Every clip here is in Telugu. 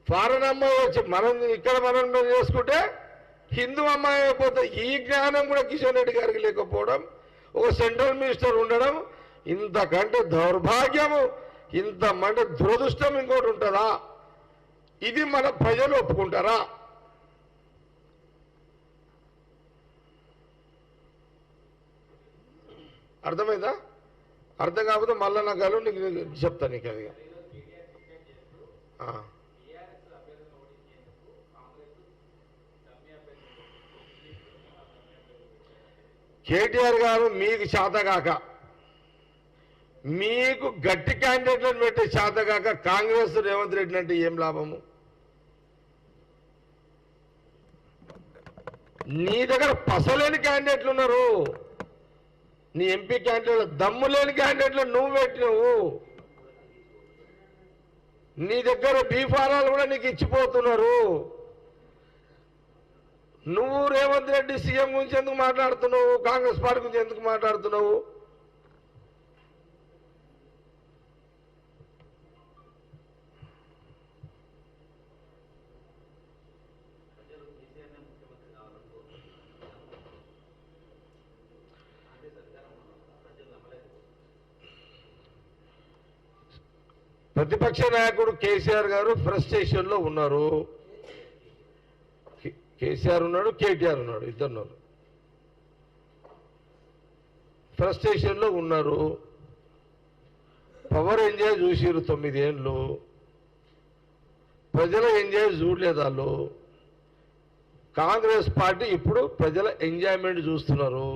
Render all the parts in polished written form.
ఫారెన్ అమ్మాయి వచ్చి మనం ఇక్కడ మనం చేసుకుంటే హిందూ అమ్మాయి అయిపోతే ఈ జ్ఞానం కూడా కిషన్ రెడ్డి గారికి లేకపోవడం, ఒక సెంట్రల్ మినిస్టర్ ఉండడం, ఇంతకంటే దౌర్భాగ్యము, ఇంతమంటే దురదృష్టం ఇంకోటి ఉంటుందా? ఇది మన ప్రజలు ఒప్పుకుంటారా? అర్థమైందా? అర్థం కాకపోతే మళ్ళా నా గారు నీకు చెప్తాను. నీకు అది కేటీఆర్ గారు మీకు చేతగాక, మీకు గట్టి క్యాండిడేట్లను పెట్టే చేతగాక కాంగ్రెస్ రేవంత్ రెడ్డి అంటే ఏం లాభము? నీ దగ్గర పసలేని క్యాండిడేట్లు ఉన్నారు, నీ ఎంపీ క్యాండిడేట్లు దమ్ము లేని క్యాండిడేట్లు నువ్వు పెట్టినవు. నీ దగ్గర బీఫారాలు కూడా నీకు ఇచ్చిపోతున్నారు. నువ్వు రేవంత్ రెడ్డి సీఎం గురించి ఎందుకు మాట్లాడుతున్నావు? కాంగ్రెస్ పార్టీ గురించి ఎందుకు మాట్లాడుతున్నావు? ప్రతిపక్ష నాయకుడు కేసీఆర్ గారు ఫ్రస్ట్రేషన్లో ఉన్నారు. కేసీఆర్ ఉన్నాడు, కేటీఆర్ ఉన్నాడు, ఇద్దరున్నారు. ఫ్రస్ట్రేషన్లో ఉన్నారు. పవర్ ఎంజాయ్ చూసిరు 9 ఏళ్ళు. ప్రజల ఎంజాయ్ చూడలేదు వాళ్ళు. కాంగ్రెస్ పార్టీ ఇప్పుడు ప్రజల ఎంజాయ్మెంట్ చూస్తున్నారు.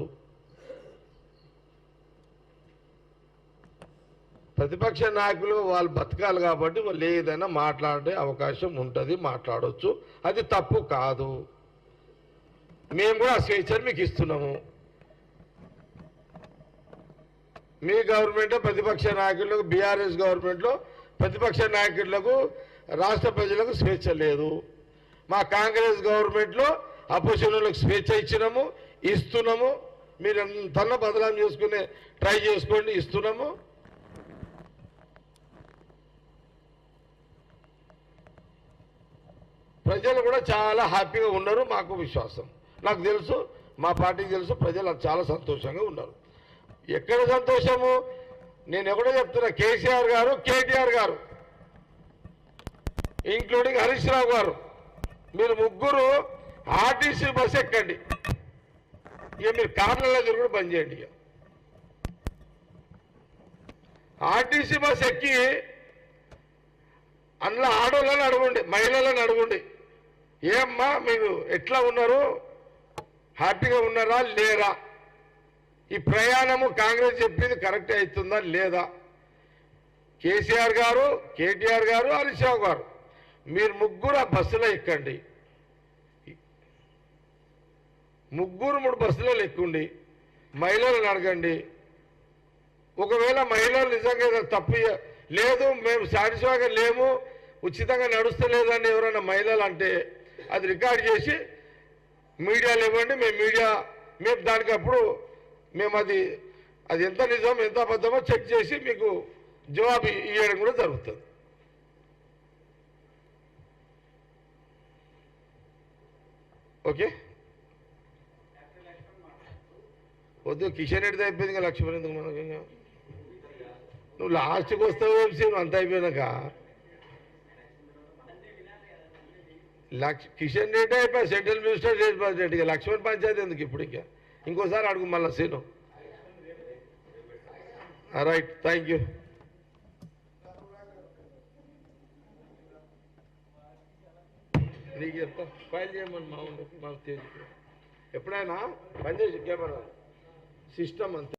ప్రతిపక్ష నాయకులు వాళ్ళు బతకాలి కాబట్టి వాళ్ళు ఏదైనా మాట్లాడే అవకాశం ఉంటుంది, మాట్లాడవచ్చు. అది తప్పు కాదు. మేము కూడా ఆ స్వేచ్ఛను మీకు ఇస్తున్నాము. మీ గవర్నమెంట్లో ప్రతిపక్ష నాయకులకు, బీఆర్ఎస్ గవర్నమెంట్లో ప్రతిపక్ష నాయకులకు, రాష్ట్ర ప్రజలకు స్వేచ్ఛ లేదు. మా కాంగ్రెస్ గవర్నమెంట్లో అపోజిషన్లకు స్వేచ్ఛ ఇచ్చినాము, ఇస్తున్నాము. మీరు ఎంతన్నా బదలాం చేసుకునే ట్రై చేసుకోండి, ఇస్తున్నాము. ప్రజలు కూడా చాలా హ్యాపీగా ఉన్నారు. మాకు విశ్వాసం, నాకు తెలుసు, మా పార్టీకి తెలుసు, ప్రజలు చాలా సంతోషంగా ఉన్నారు. ఎక్కడ సంతోషము? నేను ఎక్కడో చెప్తున్నా, కేసీఆర్ గారు, కేటీఆర్ గారు, ఇంక్లూడింగ్ హరీష్ రావు గారు, మీరు ముగ్గురు ఆర్టీసీ బస్ ఎక్కండి. ఇక మీరు కార్లలో తిరుగుడు బంద్ చేయండి. ఇక ఆర్టీసీ బస్ ఎక్కి అందులో ఆడోళ్ళని అడగండి, మహిళలను అడగండి, ఏమ్మా మీరు ఎట్లా ఉన్నారు, హ్యాపీగా ఉన్నారా లేరా, ఈ ప్రయాణము కాంగ్రెస్ చెప్పింది కరెక్ట్ అవుతుందా లేదా? కేసీఆర్ గారు, కేటీఆర్ గారు, హరీష్ రావు గారు, మీరు ముగ్గురు ఆ బస్సులో ఎక్కండి. ముగ్గురు 3 బస్సులలో ఎక్కుండి, మహిళలను అడగండి. ఒకవేళ మహిళలు నిజంగా తప్పు లేదు, మేము సాటిస్ఫైగా లేము, ఉచితంగా నడుస్తలేదని ఎవరైనా మహిళలు అంటే అది రికార్డ్ చేసి మీడియాలో ఇవ్వండి. మేము దానికి అప్పుడు మేము అది ఎంత నిజం ఎంత అబద్ధమో చెక్ చేసి మీకు జవాబు ఇవ్వడం కూడా జరుగుతుంది. ఓకే, వద్దు, కిషన్ రెడ్డి అయిపోయింది ఇంకా లక్ష్మణ్ ఎందుకు మనకి? నువ్వు లాస్ట్కి వస్తావు నువ్వు అంత అయిపోయినాక. కిషన్ రెడ్డి అయిపోయి సెంట్రల్ మినిస్టర్, స్టేట్ ప్రెసిడెంట్, ఇక లక్ష్మణ్ పంచాయతీ ఎందుకు ఇప్పుడు? ఇంకోసారి అడుగు మళ్ళా సీను. Right, thank you. నీకు చెప్తా, ఫైల్ చేయమని మా తేజ్ ఎప్పుడైనా పనిచేసి కెమెరా సిస్టమ్ అంతే.